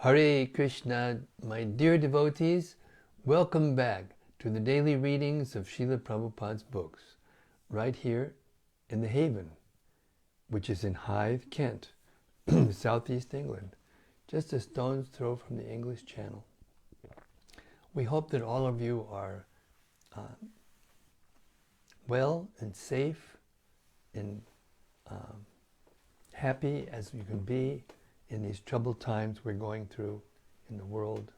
Hare Krishna, my dear devotees, welcome back to the daily readings of Srila Prabhupada's books, right here in the Haven, which is in Hythe, Kent, southeast England, just a stone's throw from the English Channel. We hope that all of you are well and safe and happy as you can be in these troubled times we're going through in the world.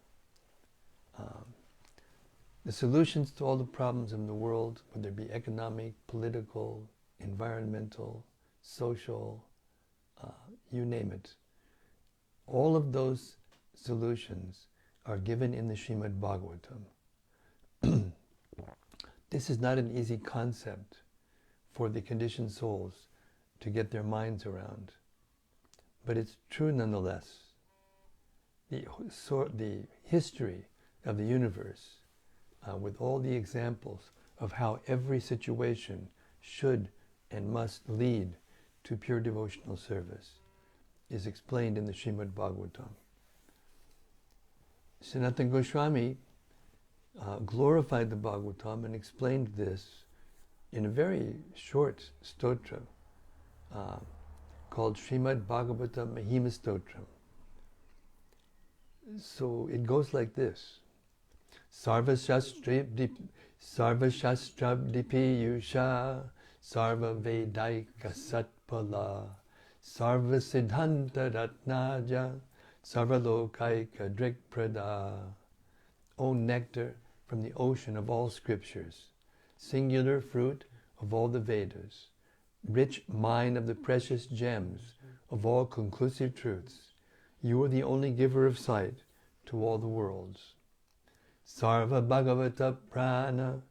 The solutions to all the problems in the world, whether it be economic, political, environmental, social, you name it, all of those solutions are given in the Śrīmad-Bhāgavatam. This is not an easy concept for the conditioned souls to get their minds around, but it's true nonetheless. The history of the universe, with all the examples of how every situation should and must lead to pure devotional service, is explained in the Śrīmad-Bhāgavatam. Sanatana Goswami glorified the Bhagavatam and explained this in a very short stotra called Śrīmad-Bhāgavatam Mahima Stotram. So it goes like this: Sarva Shastrabdipiyusha Sarva Vedaika Satpala Sarva Siddhanta Ratnaja Sarva Lokaika Drikprada. O nectar from the ocean of all scriptures, singular fruit of all the Vedas, rich mine of the precious gems of all conclusive truths, you are the only giver of sight to all the worlds. Sarva Bhagavata Purāṇa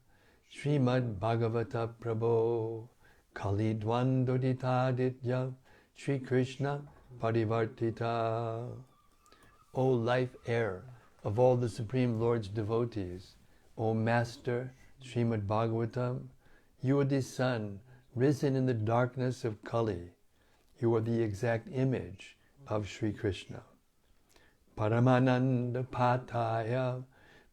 Śrīmad-Bhāgavata Prabho Kali Dvandoditaditya Sri Krishna Parivartita. O life air of all the Supreme Lord's devotees, O Master Śrīmad-Bhāgavatam, you are the sun risen in the darkness of Kali. You are the exact image of Sri Krishna. Paramananda Pataya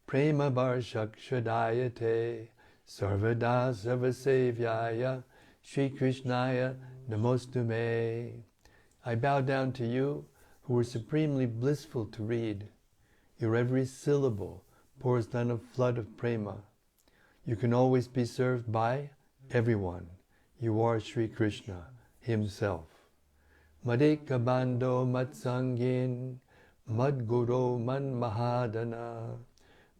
Prema Varshakshadayate Sarvada Sarvasevyaya Sri Krishnaya Namostume. I bow down to you, who are supremely blissful to read. Your every syllable pours down a flood of prema. You can always be served by everyone. You are Sri Krishna himself. Madeka Bando Matsangin Madguru Man Mahadana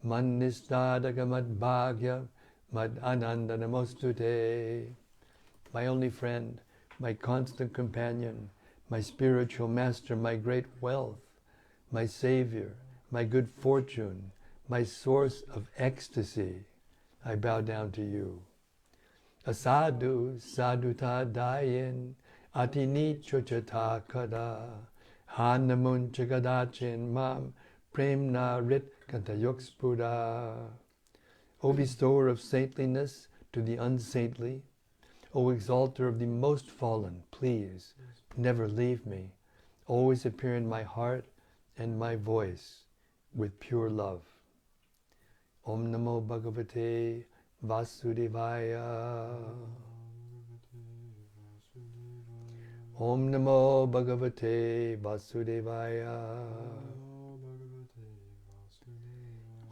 Man Nistadaka Mad Bhagya Mad Ananda Namostute. My only friend, my constant companion, my spiritual master, my great wealth, my savior, my good fortune, my source of ecstasy, I bow down to you. Asadu saduta dayin atini chochata kada hanamun chagadachin mam premna rit kantayokspura. O bestower of saintliness to the unsaintly, O exalter of the most fallen, please never leave me. Always appear in my heart and my voice with pure love. Om Namo Bhagavate Vasudevaya. Om Namo Bhagavate Vasudevaya.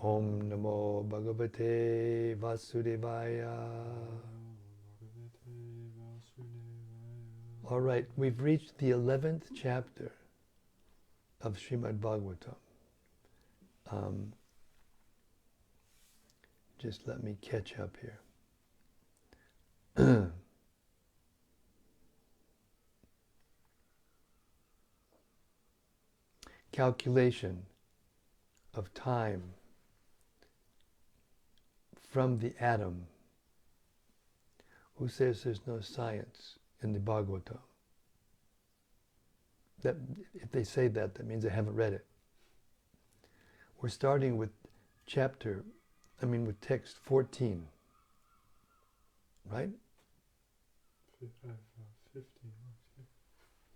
Om Namo Bhagavate Vasudevaya. All right, we've reached the 11th chapter of Śrīmad-Bhāgavatam. Just let me catch up here. Calculation of time from the atom. Who says there's no science in the Bhagavatam? That if they say that, that means they haven't read it. We're starting with with text 14, right?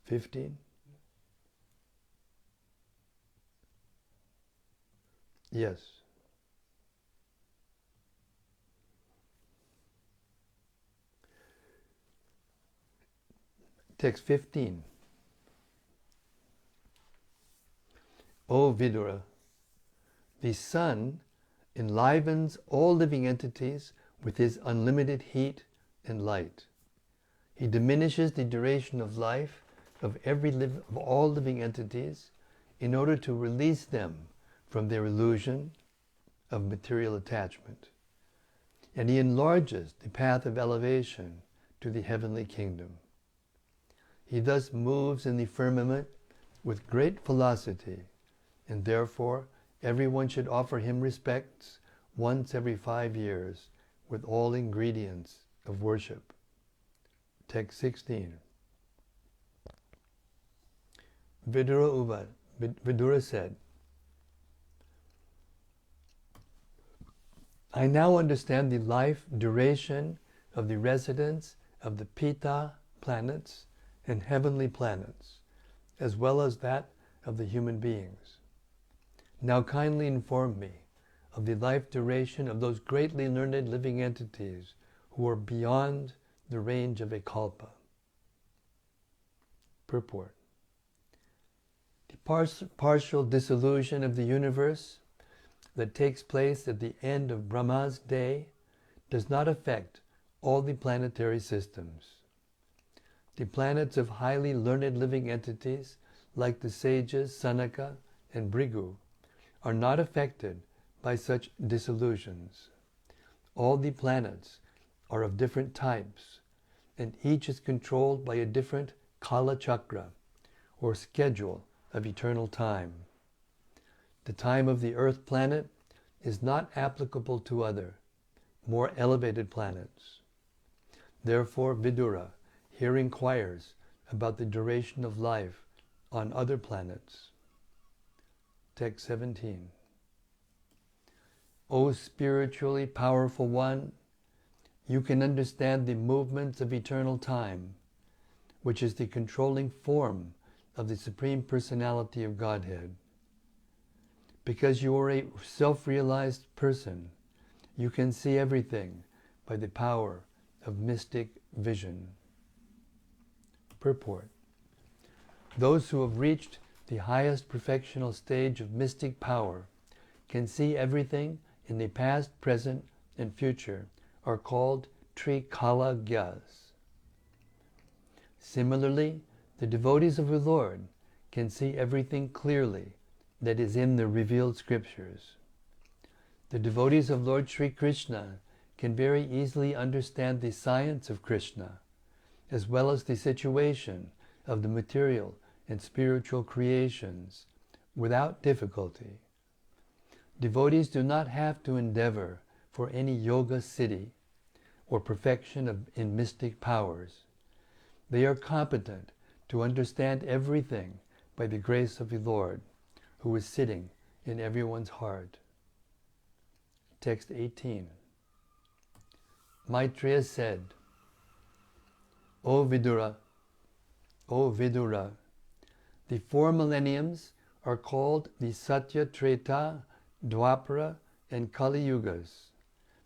15? Yes. Text 15. O Vidura, the sun enlivens all living entities with his unlimited heat and light. He diminishes the duration of life of all living entities in order to release them from their illusion of material attachment. And he enlarges the path of elevation to the heavenly kingdom. He thus moves in the firmament with great velocity, and therefore everyone should offer him respects once every 5 years with all ingredients of worship. Text 16. Vidura said, I now understand the life duration of the residents of the Pita planets and heavenly planets, as well as that of the human beings. Now kindly inform me of the life duration of those greatly learned living entities who are beyond the range of a kalpa. Purport. The partial dissolution of the universe that takes place at the end of Brahma's day does not affect all the planetary systems. The planets of highly learned living entities, like the sages Sanaka and Bhrigu, are not affected by such dissolutions. All the planets are of different types, and each is controlled by a different Kala Chakra, or schedule of eternal time. The time of the Earth planet is not applicable to other, more elevated planets. Therefore, Vidura here inquires about the duration of life on other planets. Text 17. O spiritually powerful one, you can understand the movements of eternal time, which is the controlling form of the Supreme Personality of Godhead. Because you are a self-realized person, you can see everything by the power of mystic vision. Purport. Those who have reached the highest perfectional stage of mystic power can see everything in the past, present, and future are called Trikala-gyas. Similarly, the devotees of the Lord can see everything clearly that is in the revealed scriptures. The devotees of Lord Sri Krishna can very easily understand the science of Krishna, as well as the situation of the material and spiritual creations, without difficulty. Devotees do not have to endeavor for any yoga siddhi or perfection in mystic powers. They are competent to understand everything by the grace of the Lord, who is sitting in everyone's heart. Text 18. Maitreya said, O Vidura, the 4 millenniums are called the Satya, Treta, Dwapara, and Kali Yugas.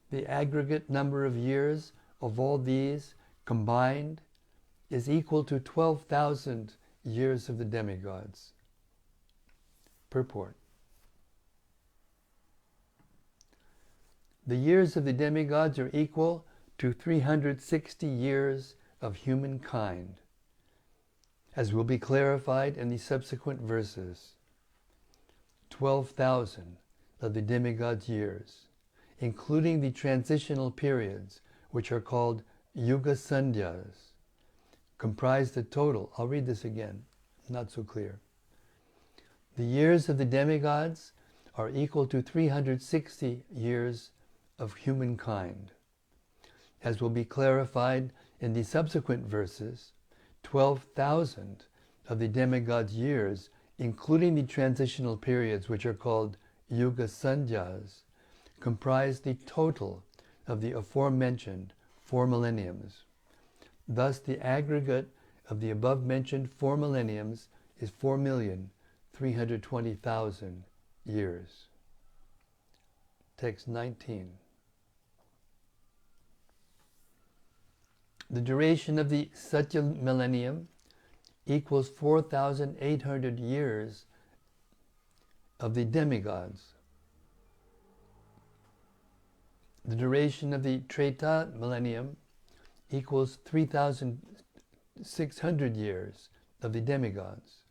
The aggregate number of years of all these combined is equal to 12,000 years of the demigods. Purport. The years of the demigods are equal to 360 years of humankind, as will be clarified in the subsequent verses. 12,000 of the demigods' years, including the transitional periods, which are called Yuga Sandhyas, comprise the total. I'll read this again, not so clear. The years of the demigods are equal to 360 years of humankind. As will be clarified in the subsequent verses, 12,000 of the demigods' years, including the transitional periods which are called Yuga Sandhyas, comprise the total of the aforementioned 4 millenniums. Thus the aggregate of the above-mentioned 4 millenniums is 4,320,000 years. Text 19. The duration of the Satya millennium equals 4,800 years of the demigods. The duration of the Treta millennium equals 3,600 years of the demigods.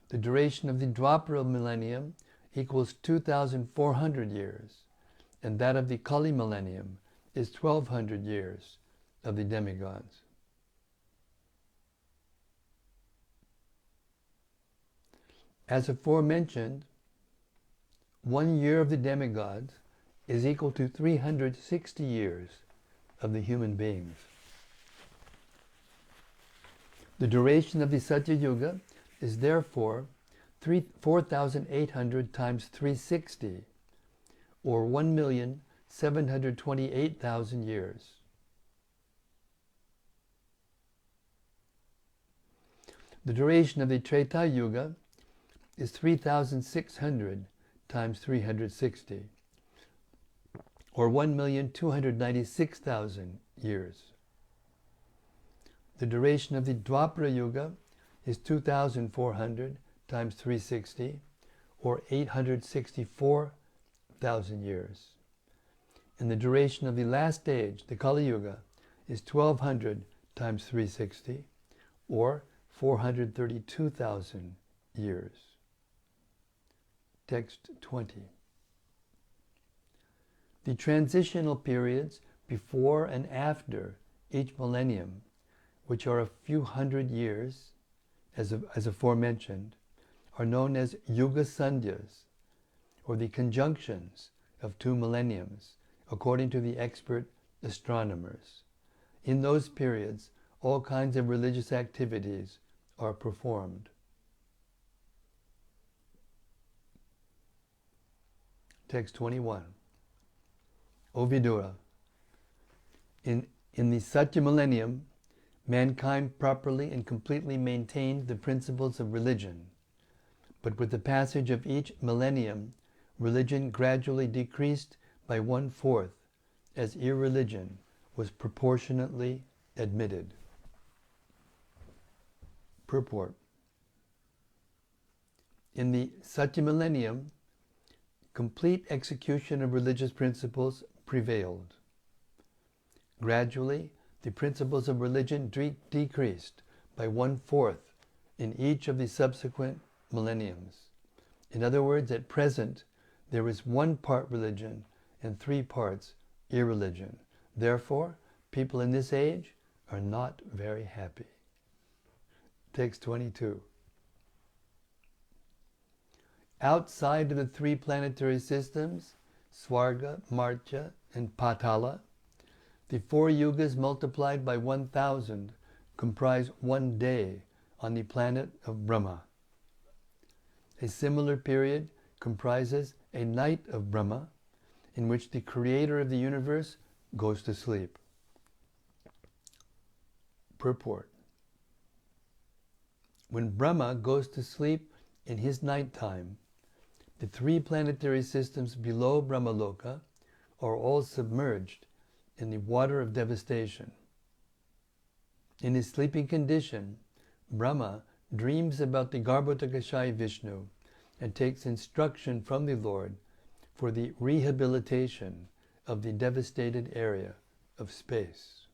The duration of the Dwapara millennium equals 2,400 years, and that of the Kali millennium is 1,200 years of the demigods. As aforementioned, 1 year of the demigods is equal to 360 years of the human beings. The duration of the Satya Yuga is therefore 4,800 times 360, or 1,728,000 years. The duration of the Treta Yuga is 3,600 times 360, or 1,296,000 years. The duration of the Dwapara Yuga is 2,400 times 360, or 864,000 years. And the duration of the last age, the Kali Yuga, is 1,200 times 360, or 432,000 years. Text 20. The transitional periods before and after each millennium, which are a few hundred years, as aforementioned, are known as Yuga Sandhyas, or the conjunctions of 2 millenniums, according to the expert astronomers. In those periods, all kinds of religious activities are performed. Text 21. O Vidura, in the Satya millennium, mankind properly and completely maintained the principles of religion, but with the passage of each millennium, religion gradually decreased by 1/4, as irreligion was proportionately admitted. Purport. In the Satya millennium, complete execution of religious principles prevailed. Gradually, the principles of religion decreased by 1/4 in each of the subsequent millenniums. In other words, at present, there is 1 part religion and 3 parts irreligion. Therefore, people in this age are not very happy. Text 22. Outside of the 3 planetary systems, Swarga, Martya, and Patala, the 4 yugas multiplied by 1,000 comprise 1 day on the planet of Brahma. A similar period comprises a night of Brahma, in which the creator of the universe goes to sleep. Purport. When Brahma goes to sleep in his night time, the 3 planetary systems below Brahmaloka are all submerged in the water of devastation. In his sleeping condition, Brahma dreams about the Garbhodakashayi Vishnu and takes instruction from the Lord for the rehabilitation of the devastated area of space.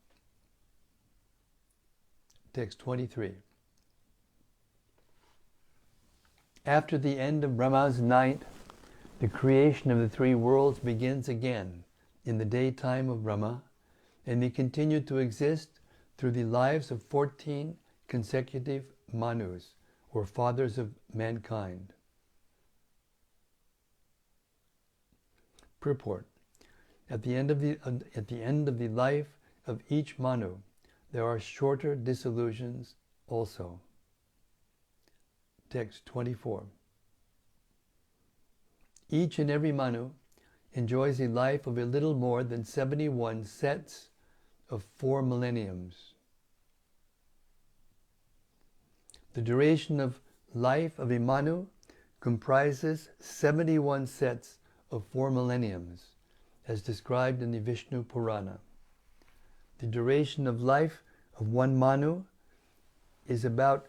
Text 23. After the end of Brahma's night, the creation of the 3 worlds begins again in the daytime of Brahma, and they continue to exist through the lives of 14 consecutive Manus, or fathers of mankind. Purport. At the end of the life of each Manu, there are shorter dissolutions also. Text 24. Each and every Manu enjoys a life of a little more than 71 sets of 4 millenniums. The duration of life of a Manu comprises 71 sets of 4 millenniums, as described in the Vishnu Purāṇa. The duration of life of one Manu is about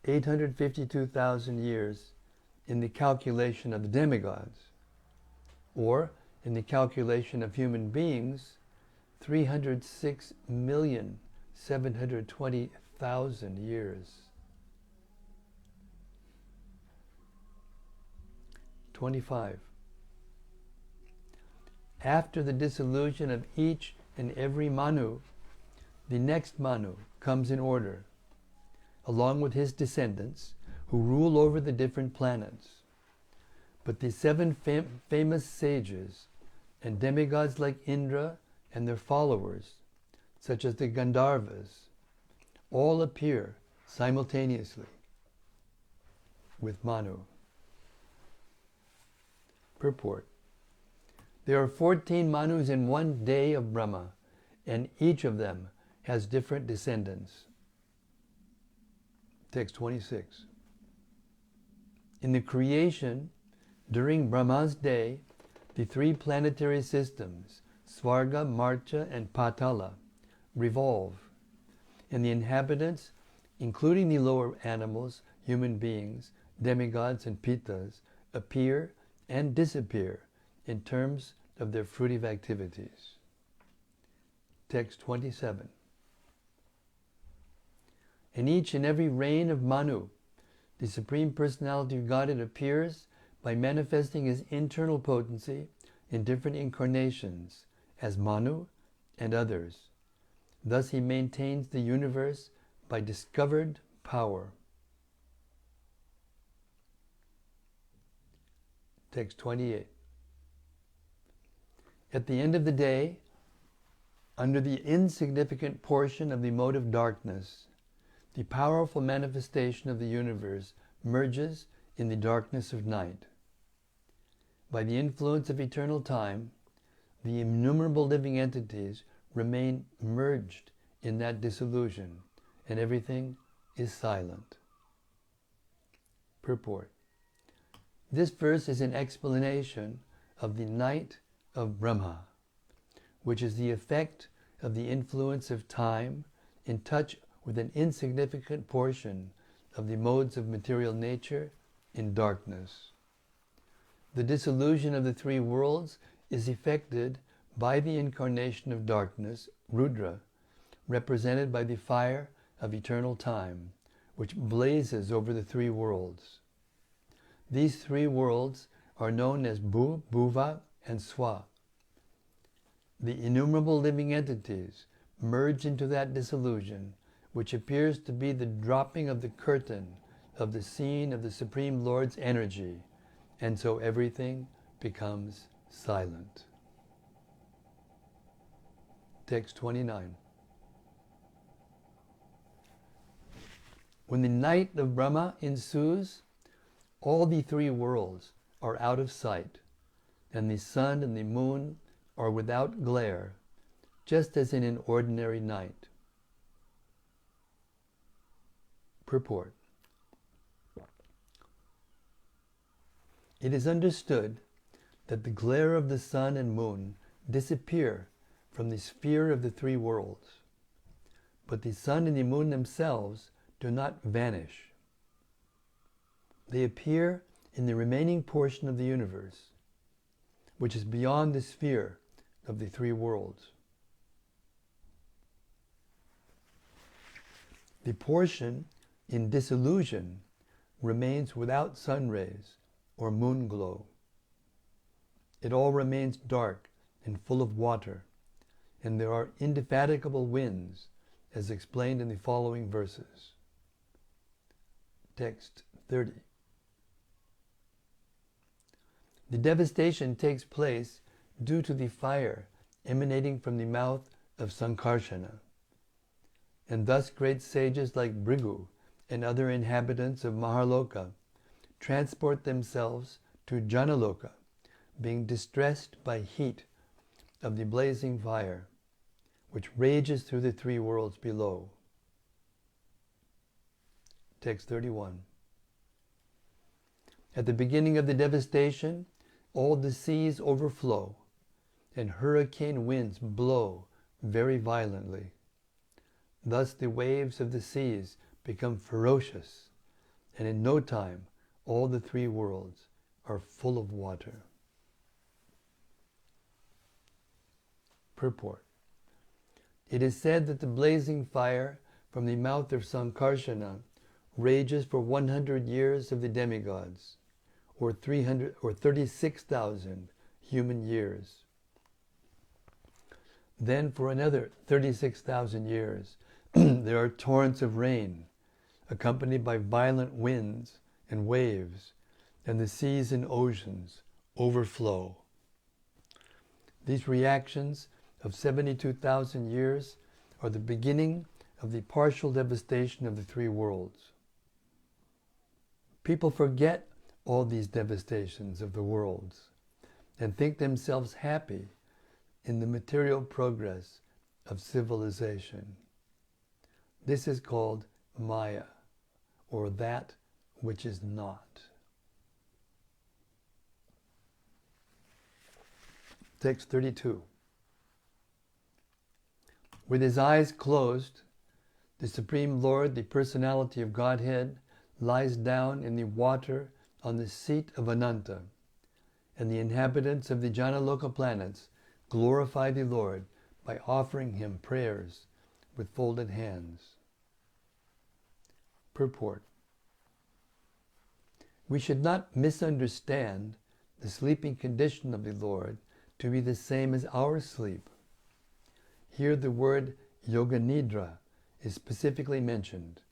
852,000 years in the calculation of the demigods, or in the calculation of human beings, 306,720,000 years. 25. After the dissolution of each and every Manu, the next Manu comes in order, along with his descendants, who rule over the different planets. But the 7 famous sages and demigods like Indra and their followers, such as the Gandharvas, all appear simultaneously with Manu. Purport. There are 14 Manus in one day of Brahma, and each of them has different descendants. Text 26. In the creation, during Brahma's day, the 3 planetary systems, Svarga, Marcha, and Patala, revolve, and the inhabitants, including the lower animals, human beings, demigods, and pitas, appear and disappear in terms of their fruitive activities. Text 27. In each and every reign of Manu, the Supreme Personality of Godhead appears by manifesting his internal potency in different incarnations as Manu and others. Thus he maintains the universe by discovered power. Text 28. At the end of the day, under the insignificant portion of the mode of darkness, the powerful manifestation of the universe merges in the darkness of night. By the influence of eternal time, the innumerable living entities remain merged in that dissolution, and everything is silent. Purport. This verse is an explanation of the Night of Brahma, which is the effect of the influence of time in touch with an insignificant portion of the modes of material nature in darkness. The dissolution of the 3 worlds is effected by the incarnation of darkness, Rudra, represented by the fire of eternal time, which blazes over the 3 worlds. These 3 worlds are known as Bhu, Bhuva, and Swa. The innumerable living entities merge into that dissolution, which appears to be the dropping of the curtain of the scene of the Supreme Lord's energy, and so everything becomes silent. Text 29. When the night of Brahma ensues, all the 3 worlds are out of sight, and the sun and the moon are without glare, just as in an ordinary night. Purport. It is understood that the glare of the sun and moon disappear from the sphere of the 3 worlds, but the sun and the moon themselves do not vanish. They appear in the remaining portion of the universe, which is beyond the sphere of the 3 worlds. The portion in dissolution remains without sun rays or moon glow. It all remains dark and full of water, and there are indefatigable winds, as explained in the following verses. Text 30. The devastation takes place due to the fire emanating from the mouth of Sankarsana, and thus great sages like Bhrigu and other inhabitants of Mahaloka transport themselves to Janaloka, being distressed by heat of the blazing fire, which rages through the 3 worlds below. Text 31. At the beginning of the devastation, all the seas overflow, and hurricane winds blow very violently. Thus the waves of the seas become ferocious, and in no time all the three worlds are full of water. Purport. It is said that the blazing fire from the mouth of Sankarsana rages for 100 years of the demigods, or 36,000 human years. Then for another 36,000 years, there are torrents of rain, accompanied by violent winds and waves, and the seas and oceans overflow. These reactions of 72,000 years are the beginning of the partial devastation of the three worlds. People forget all these devastations of the worlds and think themselves happy in the material progress of civilization. This is called Maya, or that which is not. Text 32. With his eyes closed, the Supreme Lord, the Personality of Godhead, lies down in the water on the seat of Ananta, and the inhabitants of the Janaloka planets glorify the Lord by offering him prayers with folded hands. Purport. We should not misunderstand the sleeping condition of the Lord to be the same as our sleep. Here the word yoga nidra is specifically mentioned,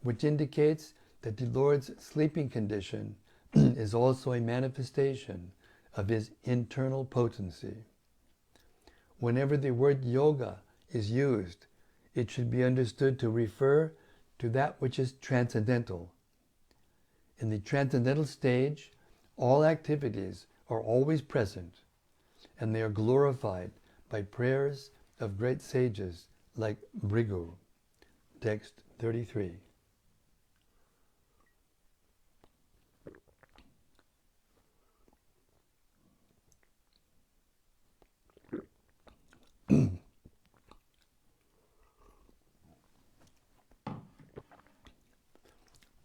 which indicates that the Lord's sleeping condition is also a manifestation of his internal potency. Whenever the word yoga is used, it should be understood to refer to that which is transcendental. In the transcendental stage, all activities are always present, and they are glorified by prayers of great sages like Bhrigu. Text 33.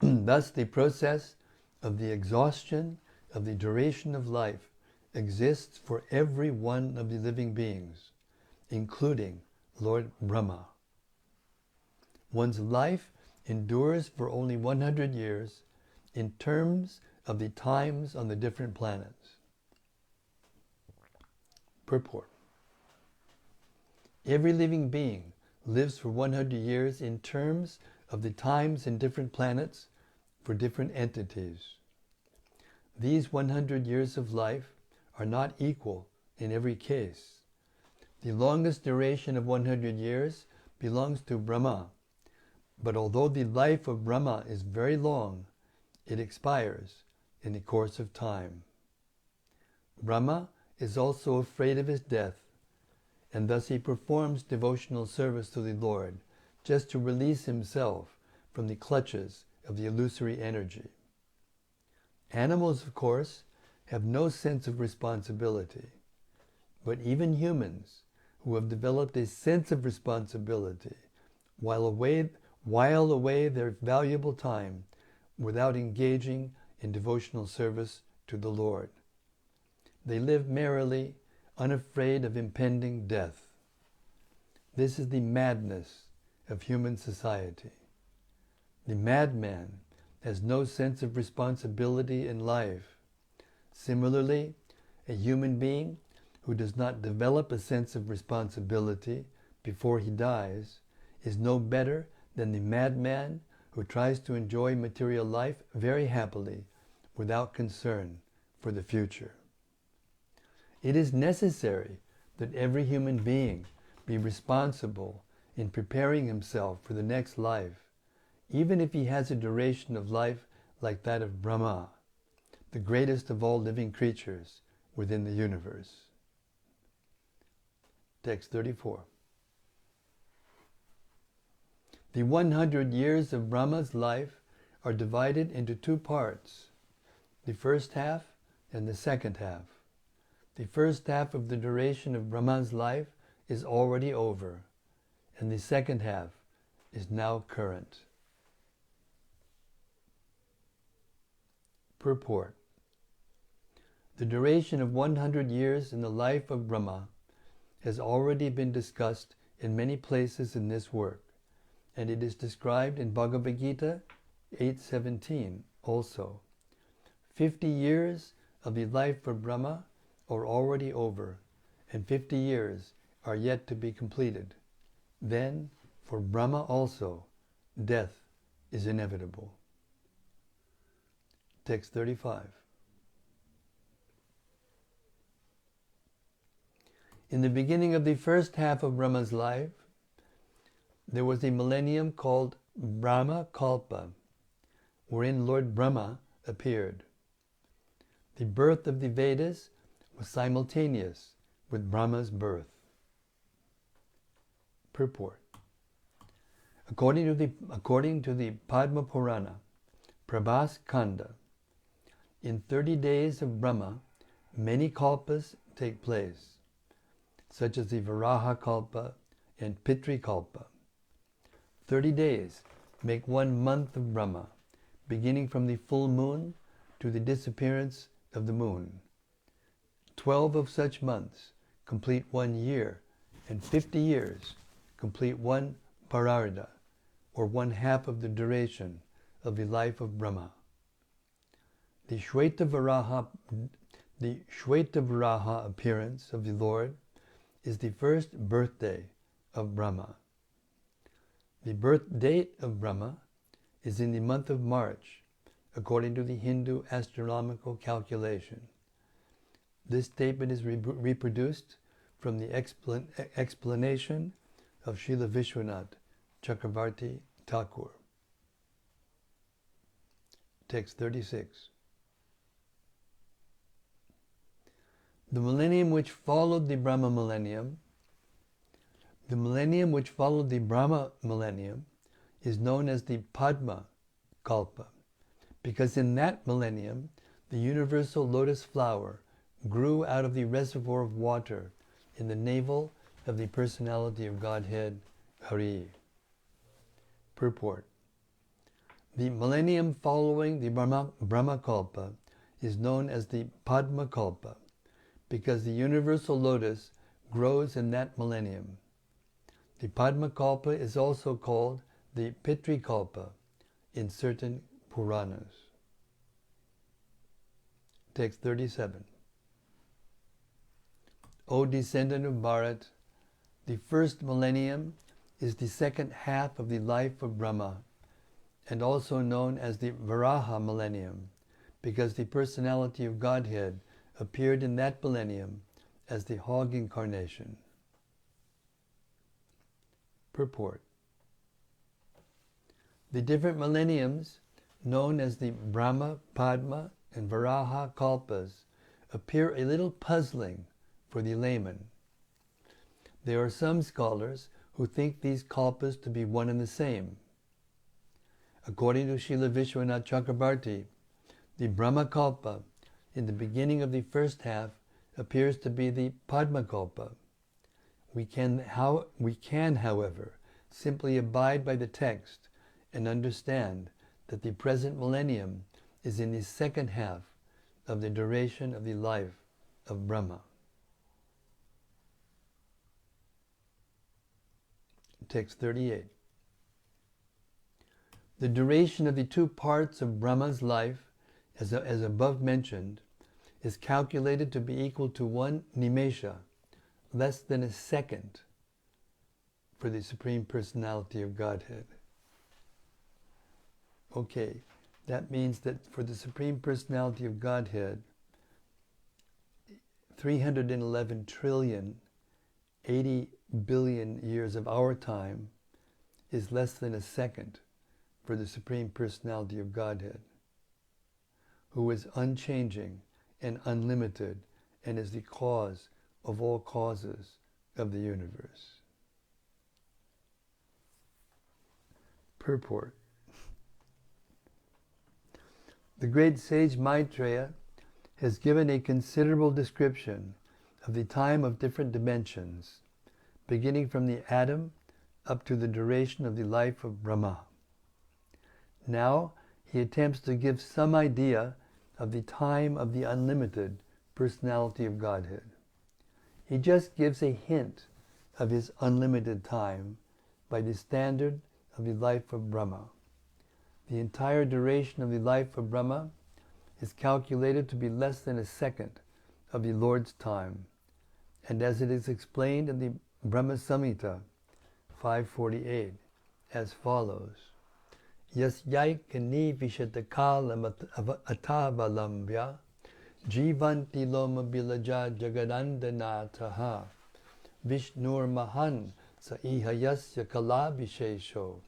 Thus the process of the exhaustion of the duration of life exists for every one of the living beings, including Lord Brahma. One's life endures for only 100 years in terms of the times on the different planets. Purport. Every living being lives for 100 years in terms of the times in different planets for different entities. These 100 years of life are not equal in every case. The longest duration of 100 years belongs to Brahma, but although the life of Brahma is very long, it expires in the course of time. Brahma is also afraid of his death, and thus he performs devotional service to the Lord just to release himself from the clutches of the illusory energy. Animals, of course, have no sense of responsibility, but even humans who have developed a sense of responsibility while away their valuable time without engaging in devotional service to the Lord. They live merrily, unafraid of impending death. This is the madness of human society. The madman has no sense of responsibility in life. Similarly, a human being who does not develop a sense of responsibility before he dies is no better than the madman who tries to enjoy material life very happily without concern for the future. It is necessary that every human being be responsible in preparing himself for the next life, even if he has a duration of life like that of Brahma, the greatest of all living creatures within the universe. Text 34. The 100 years of Brahma's life are divided into two parts, the first half and the second half. The first half of the duration of Brahma's life is already over, and the second half is now current. Purport. The duration of 100 years in the life of Brahma has already been discussed in many places in this work, and it is described in Bhagavad Gita 8:17 also. 50 years of the life of Brahma are already over, and 50 years are yet to be completed. Then, for Brahma also, death is inevitable. Text 35. In the beginning of the first half of Brahma's life, there was a millennium called Brahma Kalpa, wherein Lord Brahma appeared. The birth of the Vedas was simultaneous with Brahma's birth. Purport. According to the Padma Purāṇa, Prabhas Kanda, in 30 days of Brahma, many kalpas take place, such as the Varaha Kalpa and Pitri Kalpa. 30 days make 1 month of Brahma, beginning from the full moon to the disappearance of the moon. 12 of such months complete 1 year, and 50 years complete 1 pararda, or 1/2 of the duration of the life of Brahma. The Shvetavaraha appearance of the Lord is the first birthday of Brahma. The birth date of Brahma is in the month of March, according to the Hindu astronomical calculation. This statement is reproduced from the explanation of Srila Vishwanath Chakravarti Thakur. Text 36. The millennium which followed the Brahma millennium, is known as the Padma Kalpa, because in that millennium the universal lotus flower grew out of the reservoir of water in the navel of the personality of Godhead, Hari. Purport. The millennium following the Brahma Kalpa is known as the Padma Kalpa, because the universal lotus grows in that millennium. The Padma Kalpa is also called the Pitri Kalpa in certain Purāṇas. Text 37. O descendant of Bharat, the first millennium is the second half of the life of Brahma, and also known as the Varaha millennium, because the personality of Godhead appeared in that millennium as the hog incarnation. Purport. The different millenniums, known as the Brahma, Padma, and Varaha Kalpas, appear a little puzzling for the layman. There are some scholars who think these kalpas to be one and the same. According to Srila Vishwanath Chakravarti, the Brahma Kalpa in the beginning of the first half appears to be the Padma Kalpa. We can, however, simply abide by the text and understand that the present millennium is in the second half of the duration of the life of Brahma. Text 38. The duration of the 2 parts of Brahma's life, as above mentioned, is calculated to be equal to 1 nimesha, less than a second, for the Supreme Personality of Godhead. Okay, that means that for the Supreme Personality of Godhead, 311 trillion, 80 billion years of our time is less than a second for the Supreme Personality of Godhead, who is unchanging and unlimited and is the cause of all causes of the universe. Purport. The great sage Maitreya has given a considerable description of the time of different dimensions, beginning from the atom up to the duration of the life of Brahma. Now he attempts to give some idea of the time of the unlimited personality of Godhead. He just gives a hint of his unlimited time by the standard of the life of Brahma. The entire duration of the life of Brahma is calculated to be less than a second of the Lord's time, and as it is explained in the Brahma Samhita 548 as follows: Yasyai vishatakalam atavalambya jivanti loma bilaja jagadandanataha vishnur mahan sa ihayasya kalabhishesho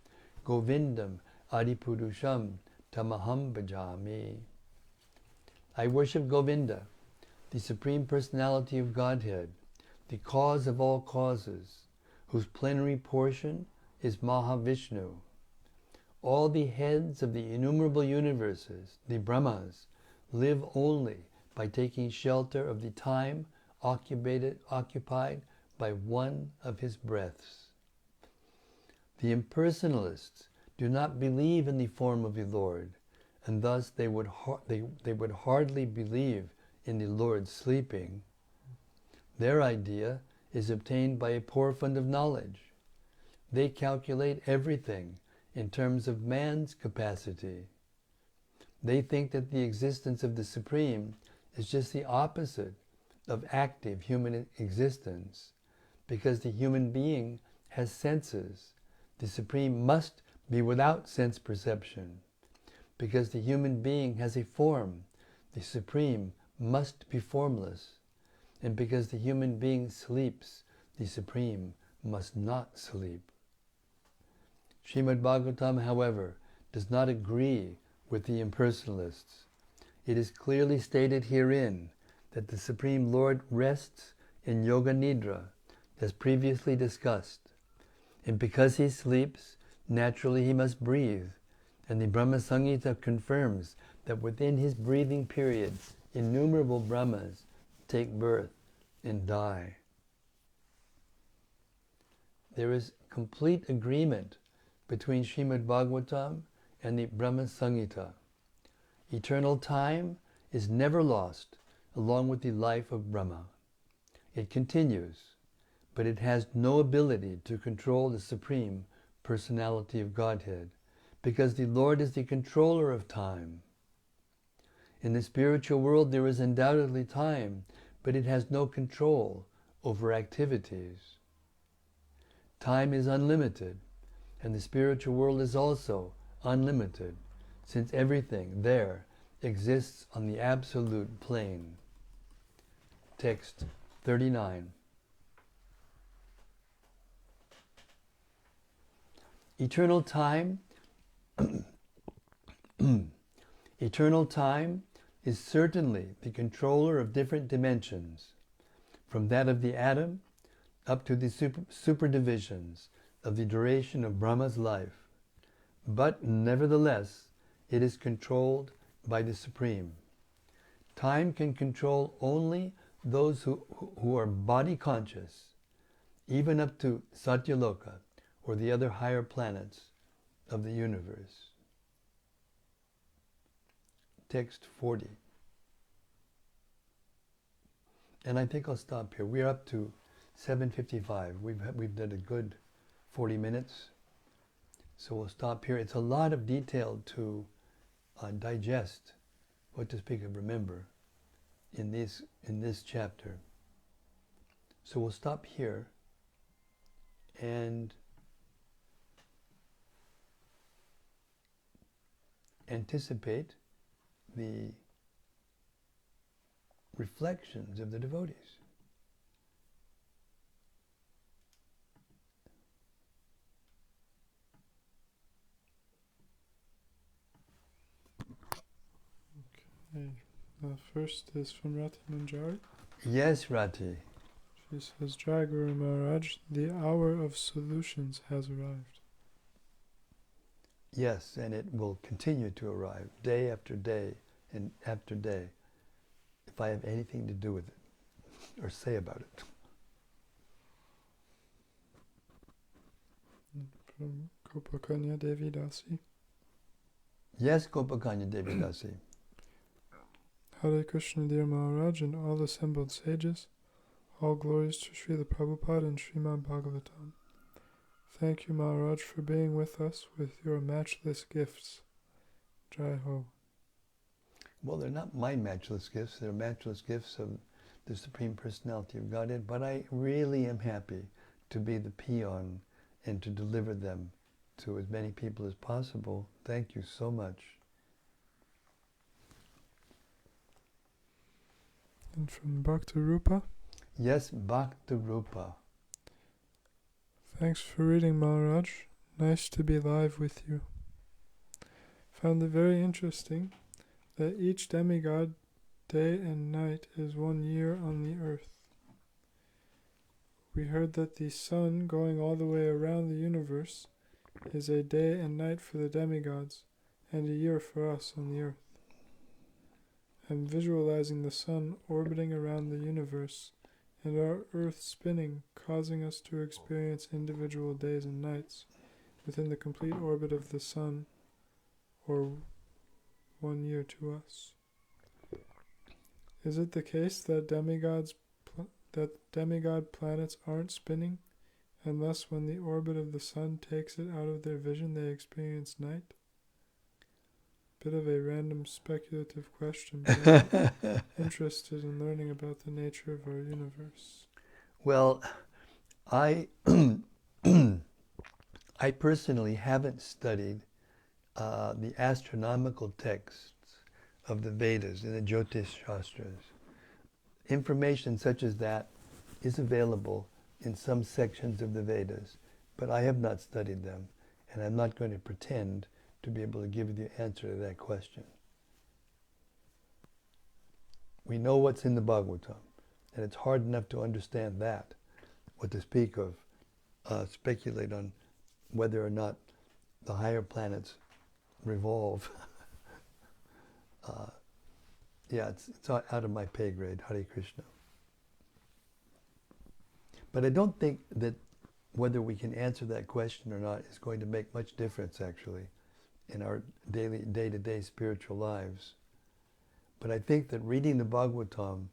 govindam adipurusham tamaham bhajami. I worship Govinda, the Supreme Personality of Godhead, the cause of all causes, whose plenary portion is Mahavishnu. All the heads of the innumerable universes, the Brahmas, live only by taking shelter of the time occupied by one of his breaths. The impersonalists do not believe in the form of the Lord, and thus they would hardly believe in the Lord sleeping. Their idea is obtained by a poor fund of knowledge. They calculate everything in terms of man's capacity. They think that the existence of the Supreme is just the opposite of active human existence. Because the human being has senses, the Supreme must be without sense perception. Because the human being has a form, the Supreme must be formless. And because the human being sleeps, the Supreme must not sleep. Śrīmad-Bhāgavatam, however, does not agree with the impersonalists. It is clearly stated herein that the Supreme Lord rests in Yoga Nidra, as previously discussed. And because he sleeps, naturally he must breathe. And the Brahma Samhita confirms that within his breathing periods, innumerable Brahmas take birth and die. There is complete agreement between Śrīmad-Bhāgavatam and the Brahma Samhita. Eternal time is never lost along with the life of Brahma. It continues, but it has no ability to control the Supreme Personality of Godhead, because the Lord is the controller of time. In the spiritual world there is undoubtedly time, but it has no control over activities. Time is unlimited, and the spiritual world is also unlimited, since everything there exists on the absolute plane. Text 39. Eternal time Eternal time is certainly the controller of different dimensions, from that of the atom up to the superdivisions of the duration of Brahma's life. But nevertheless, it is controlled by the Supreme. Time can control only those who are body conscious, even up to Satyaloka, or the other higher planets of the universe. Text 40. And I think I'll stop here. We're up to 7:55. We've done a good 40 minutes. So we'll stop here. It's a lot of detail to digest, what to speak of, remember, in this chapter. So we'll stop here and anticipate the reflections of the devotees. Okay. First is from Rati Manjari. Yes, Rati. She says, Jai Guru Maharaj, the hour of solutions has arrived. Yes, and it will continue to arrive day after day and after day, if I have anything to do with it. or say about it. From Gopakanya Devi Dasi. Yes, Gopakanya Devi Dasi. Hare Krishna, dear Maharaj, and all assembled sages. All glories to Srila Prabhupada and Śrīmad-Bhāgavatam. Thank you, Maharaj, for being with us with your matchless gifts. Jai Ho. Well, they're not my matchless gifts. They're matchless gifts of the Supreme Personality of Godhead. But I really am happy to be the peon and to deliver them to as many people as possible. Thank you so much. And from Bhakti Rupa. Yes, Bhakti Rupa. Thanks for reading, Maharaj. Nice to be live with you. Found it very interesting that each demigod, day and night, is 1 year on the earth. We heard that the sun going all the way around the universe is a day and night for the demigods and a year for us on the earth. I'm visualizing the sun orbiting around the universe and our earth spinning, causing us to experience individual days and nights within the complete orbit of the sun, or 1 year to us. Is it the case that demigod planets aren't spinning, and thus when the orbit of the sun takes it out of their vision, they experience night? Bit of a random speculative question, but I'm interested in learning about the nature of our universe. Well, I personally haven't studied the astronomical texts of the Vedas and the Jyotish Shastras. Information such as that is available in some sections of the Vedas, but I have not studied them, and I'm not going to pretend to be able to give you the answer to that question. We know what's in the Bhagavatam, and it's hard enough to understand that, what to speak of, speculate on whether or not the higher planets revolve. It's out of my pay grade, Hare Krishna. But I don't think that whether we can answer that question or not is going to make much difference, actually, in our day-to-day spiritual lives. But I think that reading the Bhagavatam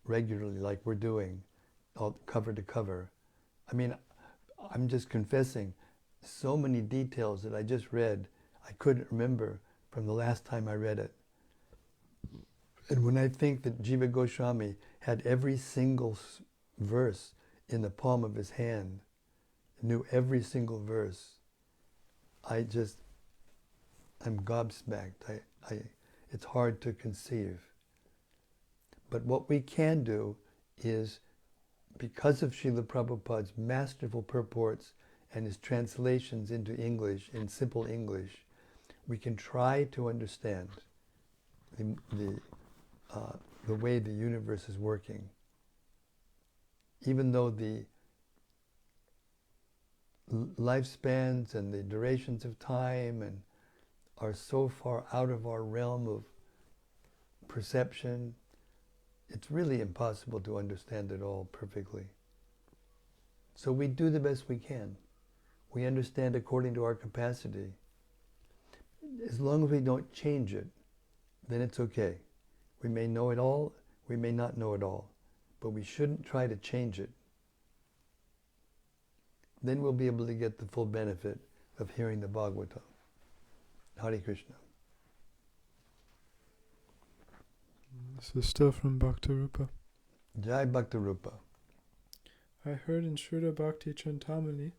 regularly, like we're doing, all cover to cover, I mean, I'm just confessing, so many details that I just read, I couldn't remember from the last time I read it. And when I think that Jiva Goswami had every single verse in the palm of his hand, knew every single verse, I'm gobsmacked. It's hard to conceive. But what we can do is, because of Srila Prabhupada's masterful purports and his translations into English, in simple English, we can try to understand the way the universe is working. Even though the lifespans and the durations of time and are so far out of our realm of perception, it's really impossible to understand it all perfectly. So we do the best we can. We understand according to our capacity. As long as we don't change it, then it's okay. We may know it all, we may not know it all, but we shouldn't try to change it. Then we'll be able to get the full benefit of hearing the Bhagavatam. Hare Krishna. This is still from Bhakti Rupa. Jai Bhakti Rupa. I heard in Shuddha Bhakti Chintamani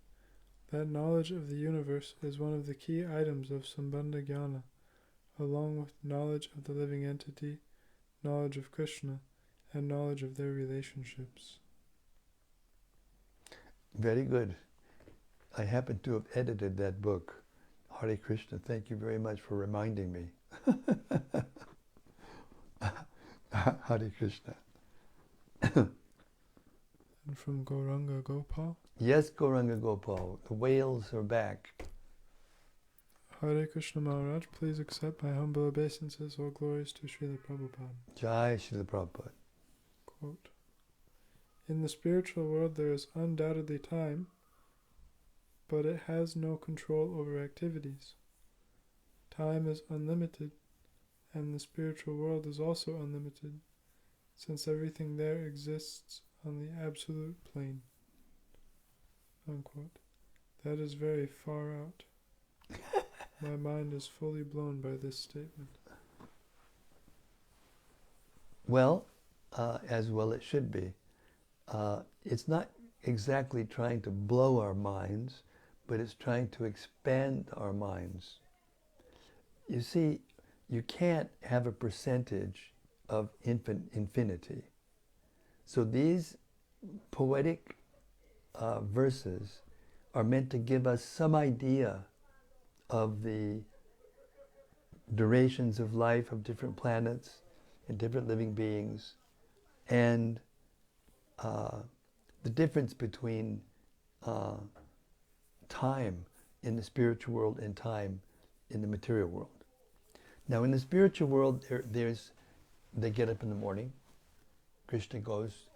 that knowledge of the universe is one of the key items of Sambandha Jnana, along with knowledge of the living entity, knowledge of Krishna, and knowledge of their relationships. Very good. I happen to have edited that book. Hare Krishna, thank you very much for reminding me. Hare Krishna. And from Gauranga Gopal. Yes, Gauranga Gopal, the whales are back. Hare Krishna Maharaj, please accept my humble obeisances. All glories to Srila Prabhupada. Jai Srila Prabhupada. Quote, In the spiritual world there is undoubtedly time, but it has no control over activities. Time is unlimited, and the spiritual world is also unlimited, since everything there exists on the absolute plane. Unquote. That is very far out. My mind is fully blown by this statement. Well it should be. It's not exactly trying to blow our minds, but it's trying to expand our minds. You see, you can't have a percentage of infinity. So these poetic verses are meant to give us some idea of the durations of life of different planets and different living beings, and the difference between time in the spiritual world and time in the material world. Now, in the spiritual world, they get up in the morning. Krishna goes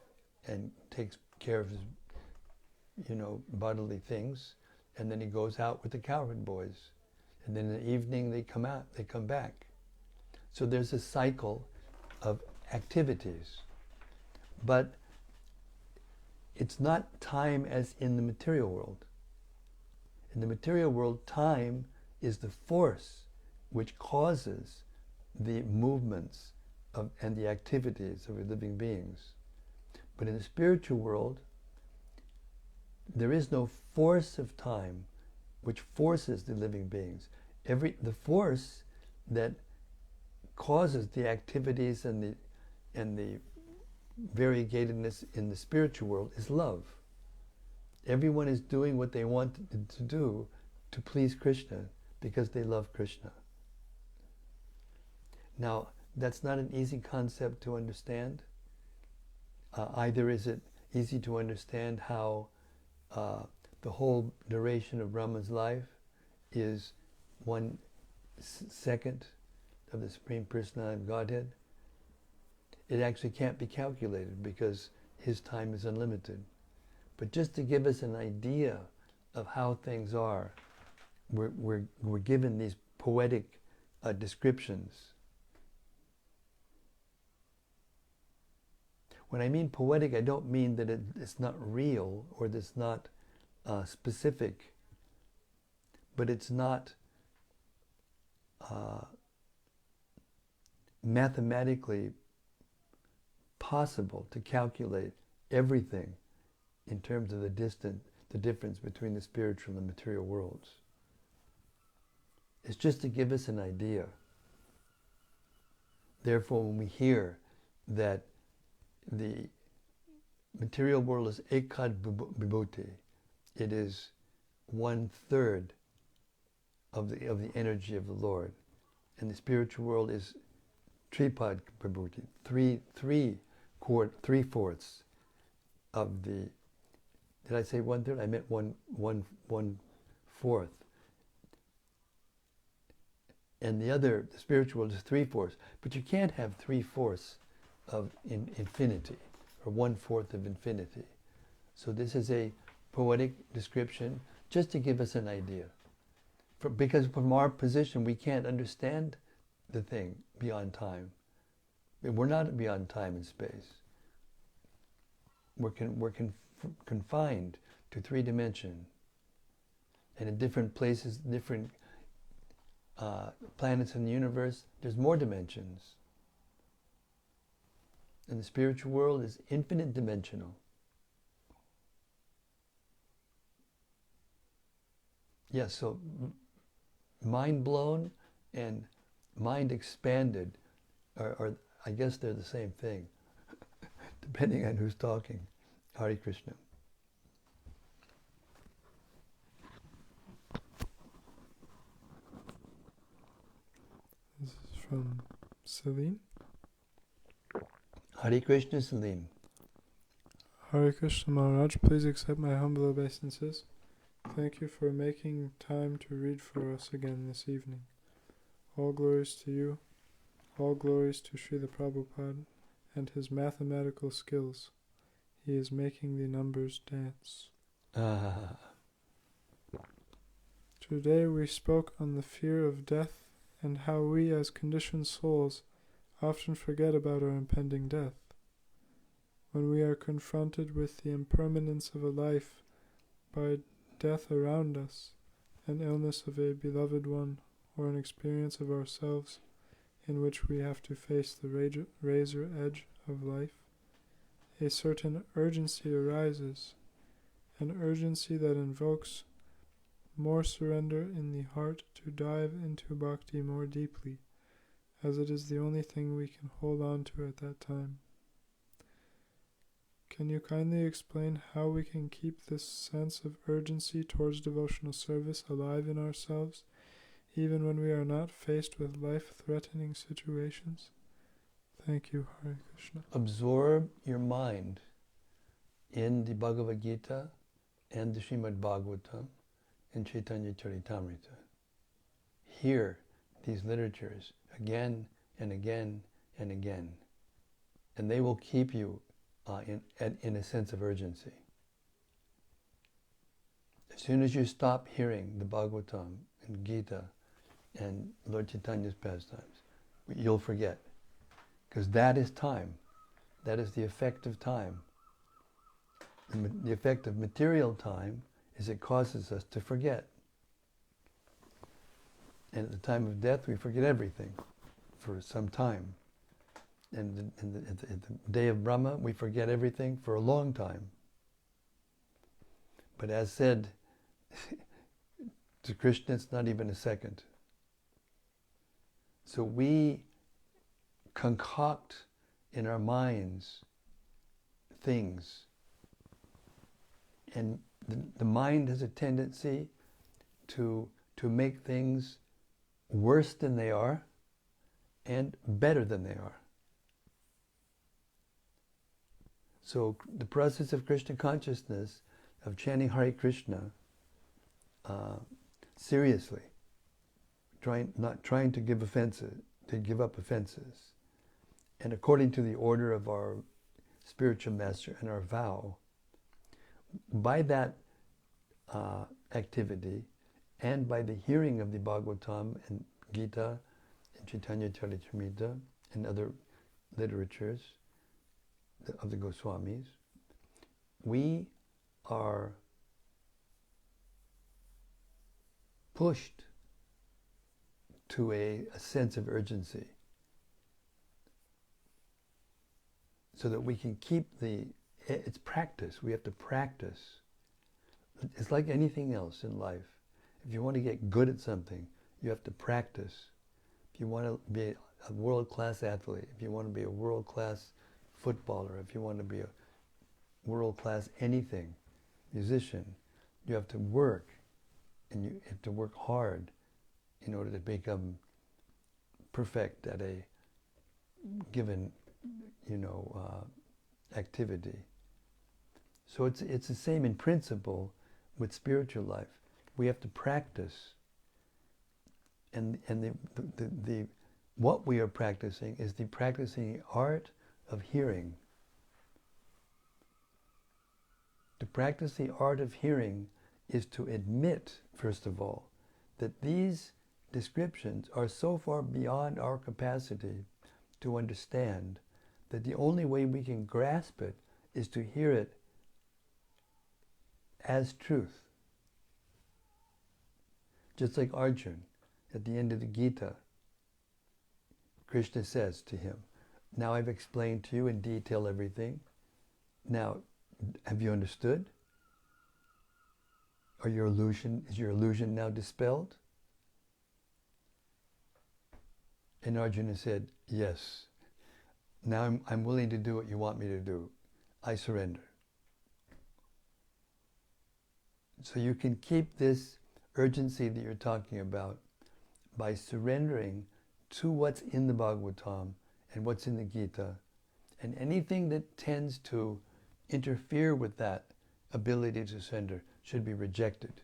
and takes care of his, bodily things, and then he goes out with the cowherd boys. And then in the evening they come back. So there's a cycle of activities. But it's not time as in the material world. In the material world, time is the force which causes the movements and the activities of living beings. But in the spiritual world, there is no force of time which forces the living beings. The force that causes the activities and the variegatedness in the spiritual world is love. Everyone is doing what they want to do to please Krishna because they love Krishna. Now, that's not an easy concept to understand. Either is it easy to understand how the whole duration of Brahma's life is 1 second of the Supreme Personality of Godhead. It actually can't be calculated because his time is unlimited. But just to give us an idea of how things are, we're given these poetic descriptions. When I mean poetic, I don't mean that it's not real or that it's not specific, but it's not mathematically possible to calculate everything in terms of the difference between the spiritual and material worlds. It's just to give us an idea. Therefore, when we hear that the material world is ekad vibhuti, it is 1/3 of the energy of the Lord, and the spiritual world is tripad vibhuti, 3/4 of the. Did I say 1/3? I meant 1/4. And the spiritual world is 3/4. But you can't have 3/4 of infinity, or 1/4 of infinity. So this is a poetic description just to give us an idea. Because from our position, we can't understand the thing beyond time. We're not beyond time and space. We're confined to 3 dimensions. And in different places, different planets in the universe, there's more dimensions. And the spiritual world is infinite dimensional. Yes, so mind blown and mind expanded are I guess they're the same thing, depending on who's talking. Hare Krishna. This is from Celine. Hare Krishna, Celine. Hare Krishna Maharaj, please accept my humble obeisances. Thank you for making time to read for us again this evening. All glories to you. All glories to Srila Prabhupada and his mathematical skills. He is making the numbers dance. Today we spoke on the fear of death and how we as conditioned souls often forget about our impending death. When we are confronted with the impermanence of a life by death around us, an illness of a beloved one, or an experience of ourselves in which we have to face the razor edge of life, a certain urgency arises, an urgency that invokes more surrender in the heart to dive into bhakti more deeply, as it is the only thing we can hold on to at that time. Can you kindly explain how we can keep this sense of urgency towards devotional service alive in ourselves, even when we are not faced with life-threatening situations? Thank you, Hare Krishna. Absorb your mind in the Bhagavad Gita and the Śrīmad-Bhāgavatam and Chaitanya Charitamrita. Hear these literatures again and again and again, and they will keep you in a sense of urgency. As soon as you stop hearing the Bhagavatam and Gita and Lord Chaitanya's pastimes, you'll forget. Because that is time. That is the effect of time. The effect of material time is it causes us to forget. And at the time of death, we forget everything for some time. And at the day of Brahma, we forget everything for a long time. But as said, to Krishna, it's not even a second. So we concoct in our minds things. And the mind has a tendency to make things worse than they are and better than they are. So the process of Krishna consciousness, of chanting Hare Krishna seriously, not trying to give up offenses, and according to the order of our spiritual master and our vow, by that activity and by the hearing of the Bhagavatam and Gita and Chaitanya Charitamrita and other literatures of the Goswamis, we are pushed to a sense of urgency so that we can keep it's practice. We have to practice. It's like anything else in life. If you want to get good at something, you have to practice. If you want to be a world-class athlete, if you want to be a world-class footballer, if you want to be a world-class anything, musician, you have to work, and you have to work hard in order to become perfect at a given, activity. So it's the same in principle with spiritual life. We have to practice, and the what we are practicing is the practicing art of hearing. To practice the art of hearing is to admit, first of all, that these descriptions are so far beyond our capacity to understand that the only way we can grasp it is to hear it as truth. Just like Arjuna, at the end of the Gita, Krishna says to him, now I've explained to you in detail everything. Now, have you understood? Is your illusion now dispelled? And Arjuna said, yes. Now I'm willing to do what you want me to do. I surrender. So you can keep this urgency that you're talking about by surrendering to what's in the Bhagavatam and what's in the Gita, and anything that tends to interfere with that ability to surrender should be rejected.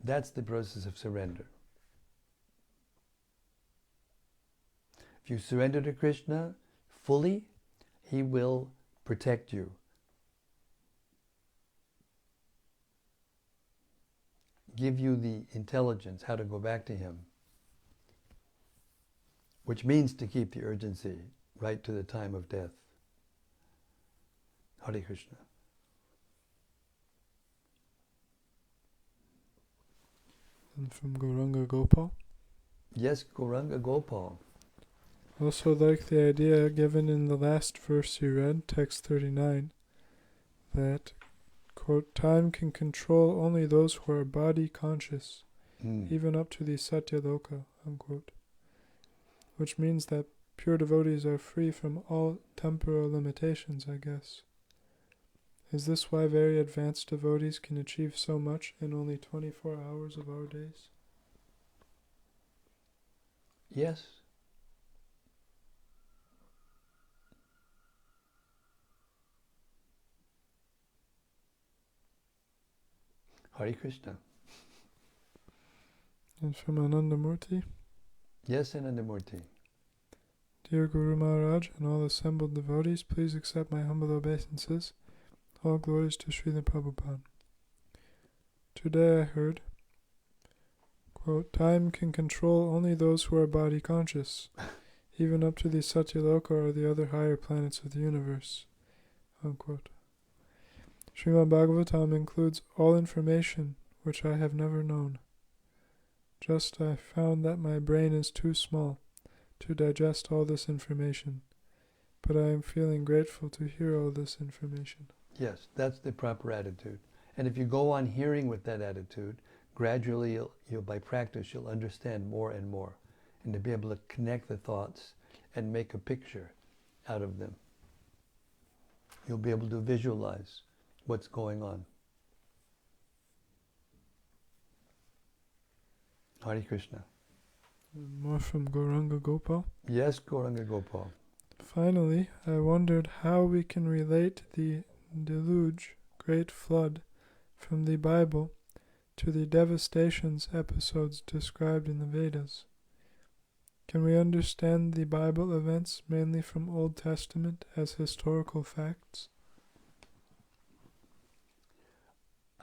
That's the process of surrender. If you surrender to Krishna fully, He will protect you. Give you the intelligence how to go back to Him, which means to keep the urgency right to the time of death. Hare Krishna. And from Gauranga Gopal. Yes, Gauranga Gopal. Also like the idea given in the last verse you read, text 39, that, quote, time can control only those who are body conscious, even up to the Satyaloka, unquote. Which means that pure devotees are free from all temporal limitations, I guess. Is this why very advanced devotees can achieve so much in only 24 hours of our days? Yes. Hare Krishna. And from Anandamurti. Yes, Anandamurti. Dear Guru Maharaj and all assembled devotees, please accept my humble obeisances. All glories to Srila Prabhupada. Today I heard, quote, time can control only those who are body conscious, even up to the Satyaloka or the other higher planets of the universe, unquote. Śrīmad-Bhāgavatam includes all information which I have never known. Just I found that my brain is too small to digest all this information, but I am feeling grateful to hear all this information. Yes, that's the proper attitude. And if you go on hearing with that attitude, gradually you'll by practice you'll understand more and more, and to be able to connect the thoughts and make a picture out of them. You'll be able to visualize what's going on. Hare Krishna. More from Gauranga Gopal. Yes, Gauranga Gopal. Finally, I wondered how we can relate the deluge, great flood, from the Bible to the devastations episodes described in the Vedas. Can we understand the Bible events mainly from Old Testament as historical facts?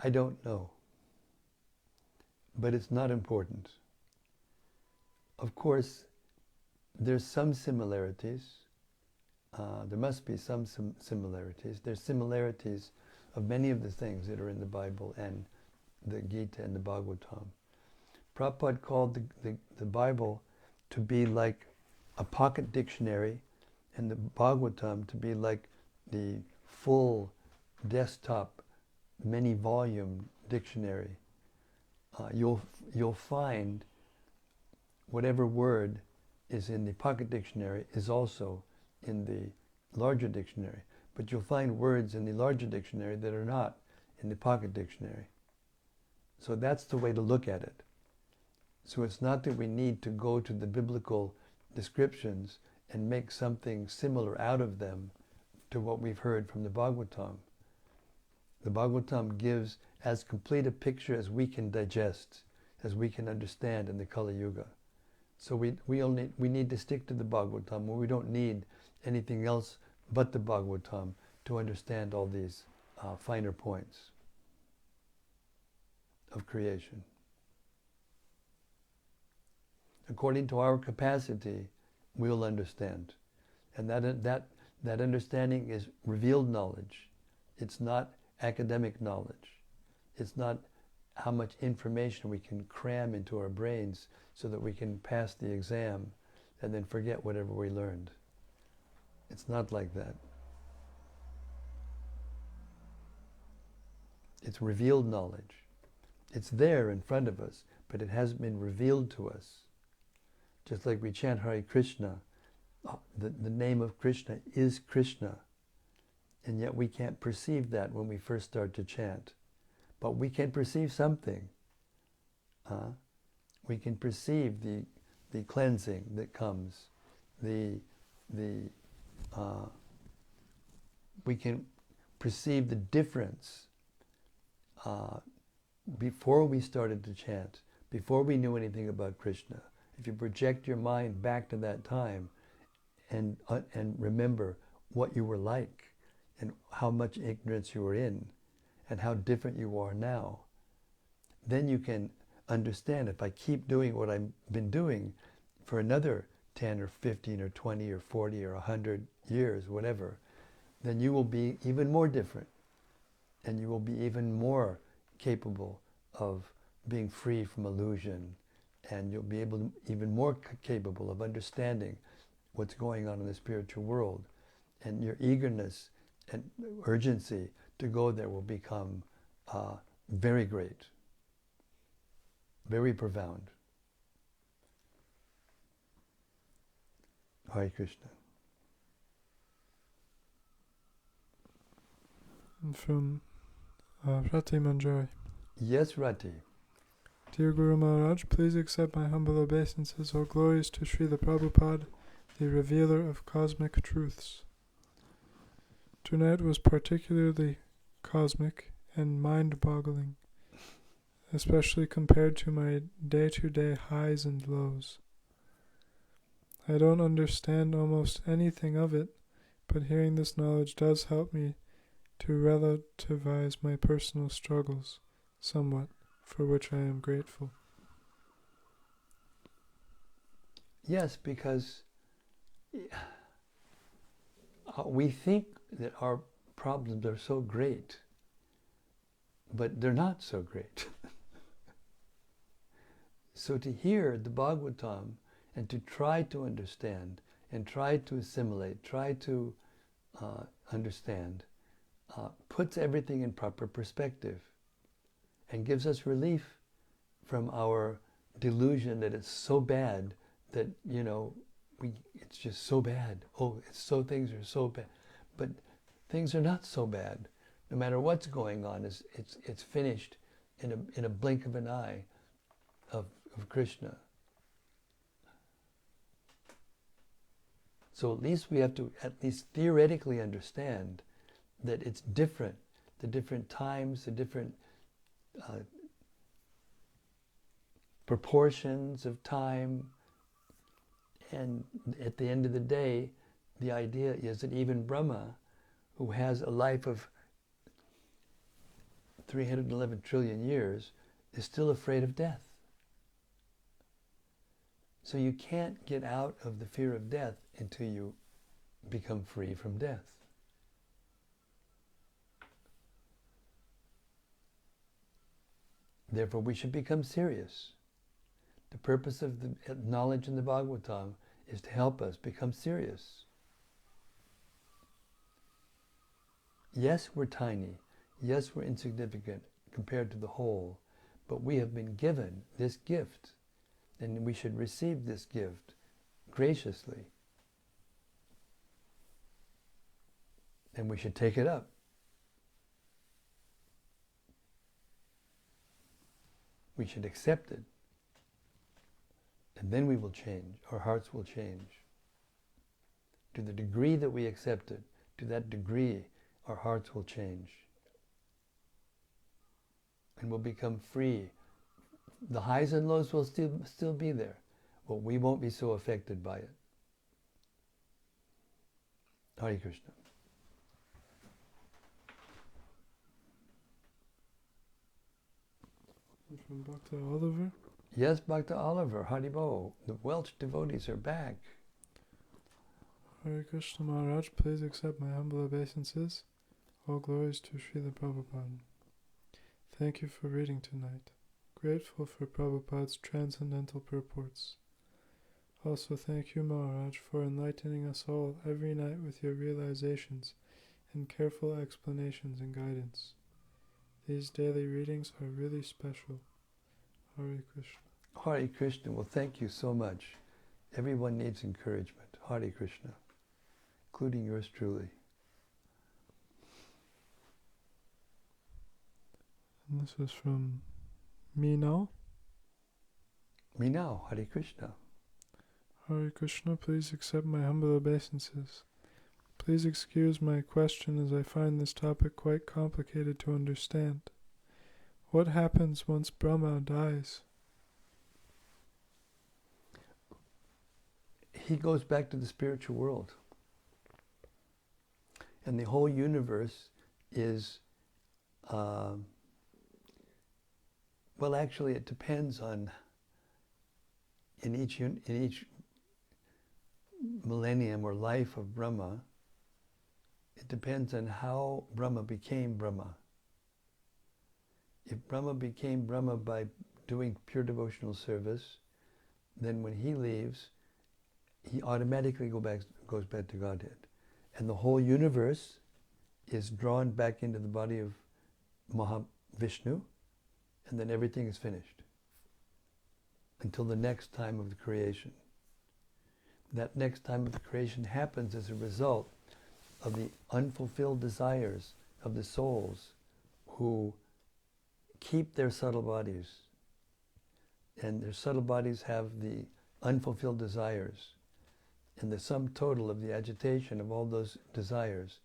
I don't know. But it's not important. Of course, there's some similarities. There must be some similarities. There's similarities of many of the things that are in the Bible and the Gita and the Bhagavatam. Prabhupada called the Bible to be like a pocket dictionary and the Bhagavatam to be like the full desktop, many volume dictionary. You'll find whatever word is in the pocket dictionary is also in the larger dictionary, but you'll find words in the larger dictionary that are not in the pocket dictionary. So that's the way to look at it. So it's not that we need to go to the biblical descriptions and make something similar out of them to what we've heard from the Bhagavatam. The Bhagavatam gives as complete a picture as we can digest, as we can understand in the Kali Yuga. So we need to stick to the Bhagavatam, where we don't need anything else but the Bhagavatam to understand all these finer points of creation. According to our capacity, we'll understand. And that understanding is revealed knowledge. It's not academic knowledge. It's not how much information we can cram into our brains so that we can pass the exam and then forget whatever we learned. It's not like that. It's revealed knowledge. It's there in front of us, but it hasn't been revealed to us. Just like we chant Hare Krishna, the name of Krishna is Krishna, and yet we can't perceive that when we first start to chant. But we can perceive something. We can perceive the cleansing that comes. We can perceive the difference before we started to chant, before we knew anything about Krishna. If you project your mind back to that time and remember what you were like and how much ignorance you were in and how different you are now, then you can understand, if I keep doing what I've been doing for another 10 or 15 or 20 or 40 or 100 years, whatever, then you will be even more different, and you will be even more capable of being free from illusion, and you'll be able to, even more capable of understanding what's going on in the spiritual world, and your eagerness and urgency to go there will become very great, very profound. Hare Krishna. And from Rati Manjari. Yes, Rati. Dear Guru Maharaj, please accept my humble obeisances. All glories to Srila Prabhupada, the revealer of cosmic truths. Tonight was particularly cosmic and mind-boggling, especially compared to my day-to-day highs and lows. I don't understand almost anything of it, but hearing this knowledge does help me to relativize my personal struggles somewhat, for which I am grateful. Yes, because we think that our problems are so great, but they're not so great. So to hear the Bhagavatam and to try to understand and try to assimilate, try to understand, puts everything in proper perspective and gives us relief from our delusion that it's so bad that, you know, it's just so bad. Oh, things are so bad. But things are not so bad. No matter what's going on, it's finished in a blink of an eye of Krishna. So at least we have to at least theoretically understand that it's different. The different times, the different proportions of time, and at the end of the day, the idea is that even Brahma, who has a life of 311 trillion years, is still afraid of death. So you can't get out of the fear of death until you become free from death. Therefore, we should become serious. The purpose of the knowledge in the Bhagavatam is to help us become serious. Yes, we're tiny. Yes, we're insignificant compared to the whole. But we have been given this gift, and we should receive this gift graciously. And we should take it up. We should accept it. And then we will change. Our hearts will change. To the degree that we accept it, to that degree, our hearts will change. And we'll become free. The highs and lows will still be there, but we won't be so affected by it. Hare Krishna. From Bhakta Oliver. Yes, Bhakta Oliver, Haribo. The Welsh devotees are back. Hare Krishna Maharaj, please accept my humble obeisances. All glories to Srila Prabhupada. Thank you for reading tonight. Grateful for Prabhupada's transcendental purports. Also thank you, Maharaj, for enlightening us all every night with your realizations and careful explanations and guidance. These daily readings are really special. Hare Krishna. Hare Krishna. Well, thank you so much. Everyone needs encouragement. Hare Krishna. Including yours truly. And this is from Me Now. Me Now. Hare Krishna. Hare Krishna, please accept my humble obeisances. Please excuse my question as I find this topic quite complicated to understand. What happens once Brahma dies? He goes back to the spiritual world. And the whole universe is, well, actually, it depends on, in each millennium or life of Brahma, it depends on how Brahma became Brahma. If Brahma became Brahma by doing pure devotional service, then when he leaves, he automatically goes back to Godhead. And the whole universe is drawn back into the body of Mahavishnu, and then everything is finished until the next time of the creation. That next time of the creation happens as a result of the unfulfilled desires of the souls who keep their subtle bodies. And their subtle bodies have the unfulfilled desires. And the sum total of the agitation of all those desires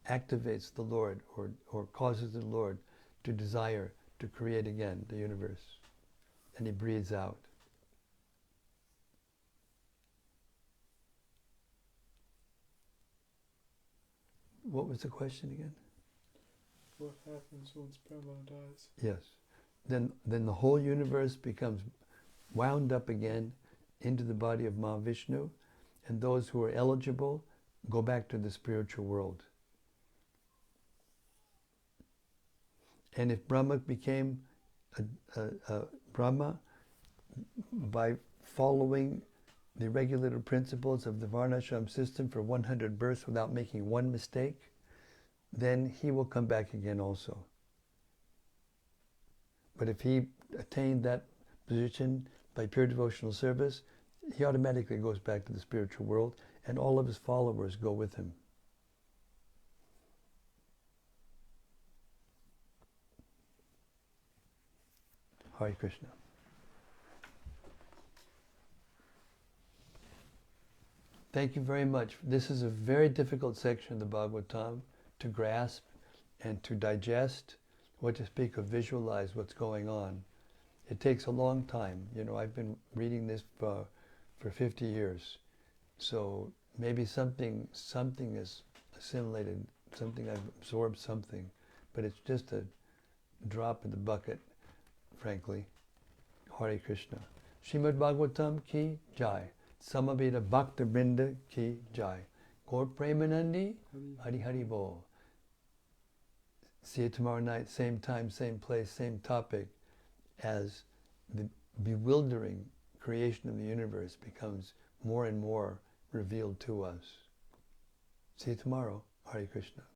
activates the Lord or causes the Lord to desire to create again the universe. And he breathes out. What was the question again? What happens once Brahma dies? Yes. Then the whole universe becomes wound up again into the body of Mahavishnu, and those who are eligible go back to the spiritual world. And if Brahma became a Brahma by following the regulative principles of the Varnashram system for 100 births without making one mistake, then he will come back again also. But if he attained that position by pure devotional service, he automatically goes back to the spiritual world, and all of his followers go with him. Hare Krishna. Thank you very much. This is a very difficult section of the Bhagavatam to grasp and to digest, what to speak of visualize what's going on. It takes a long time. You know, I've been reading this for 50 years. So maybe something is assimilated, something I've absorbed something, but it's just a drop in the bucket, frankly. Hare Krishna. Śrīmad-Bhāgavatam ki jai. Samaveta Bhakta Brinda ki jai. Gaur Premanandi, Hari Hari Bol. See you tomorrow night, same time, same place, same topic, as the bewildering creation of the universe becomes more and more revealed to us. See you tomorrow. Hare Krishna.